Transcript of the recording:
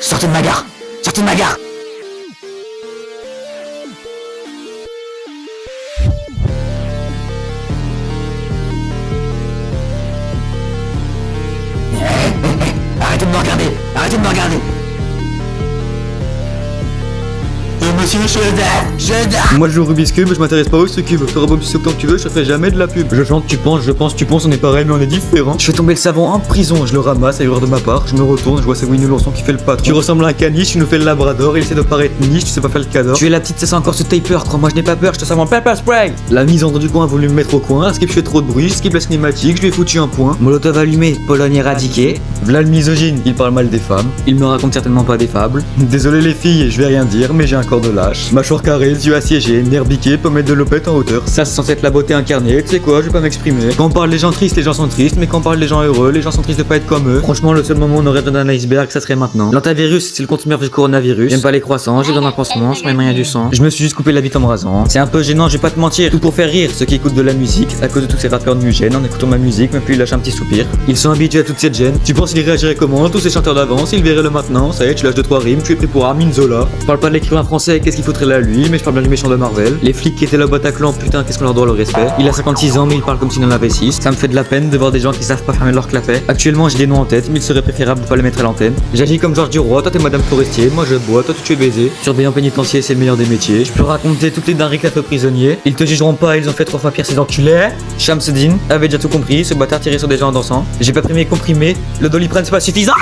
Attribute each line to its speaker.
Speaker 1: Sortez de ma gare! Sortez de ma gare! Arrêtez de me regarder! Arrêtez de me regarder! Monsieur, je dors!
Speaker 2: Moi je joue au Rubik's Cube, je m'intéresse pas aux ce cube. T'auras beau me sucer autant que tu veux, je te ferai jamais de la pub. Je chante, tu penses, je pense, tu penses, on est pareil mais on est différents. Je fais tomber le savon en prison, je le ramasse à erreur de ma part, je me retourne, je vois c'est Winnie l'ourson qui fait le patron. Tu ressembles à un caniche, tu nous fais le labrador, il essaie de paraître niche, tu sais pas faire le cador. Tu es la petite, ça sent encore ce taper, crois-moi je n'ai pas peur, je te sers mon pepper spray. La mise en du coin a voulu me mettre au coin, Skip fait trop de bruit, Skip la cinématique, je lui ai foutu un point. Molotov allumé, Pologne éradiquée. V'là le misogyne, il parle mal des femmes, il me raconte certainement pas des fables. Désolé les filles, je vais rien dire, mais j'ai un corps de lâche. Mâchoire carré, yeux assiégés, nerfs biqués, pommettes de lopette en hauteur. Ça c'est censé être la beauté incarnée, tu sais quoi, je vais pas m'exprimer. Quand on parle des gens tristes, les gens sont tristes, mais quand on parle des gens heureux, les gens sont tristes de pas être comme eux. Franchement, le seul moment où on aurait besoin d'un iceberg, ça serait maintenant. L'antivirus, c'est le contre-mur du coronavirus. J'aime pas les croissants, j'ai besoin d'un pansement, sur mes moyens du sang. Je me suis juste coupé la bite en me rasant. C'est un peu gênant, je vais pas te mentir. Tout pour faire rire ceux qui écoutent de la musique, à cause de tous ces rappeurs de gêne en écoutant ma musique, mais puis ils lâchent un petit soupir. Ils sont habitués à toute cette gêne. Tu penses qu'ils réagiraient comment? Tous ces chanteurs d'avance, ils verraient le maintenant. Ça y est, tu lâches 2-3 rimes, tu es pris pour Armin Zola. Je parle pas de l'écrivain français, qu'est-ce qu'il faudrait là lui, mais je parle bien du méchant de Marvel. Les flics qui étaient là au Bataclan, putain, qu'est-ce qu'on leur doit le respect. Il a 56 ans, mais il parle comme s'il en avait 6. Ça me fait de la peine de voir des gens qui savent pas fermer leur clapet. Actuellement, j'ai des noms en tête, mais il serait préférable de pas les mettre à l'antenne. J'agis comme Georges Duroy, toi t'es Madame Forestier, moi je bois, toi tu es baisé. Surveillant pénitentiaire, c'est le meilleur des métiers. Je peux raconter toutes les dingueries qu'a fait prisonnier. Ils te jugeront pas, ils ont fait 3 fois pire ces enculés. Shamsuddin avait déjà tout compris, ce bâtard tirait sur des gens en dansant. J'ai pas pris mes comprimés, le Doliprane c'est pas suffisant.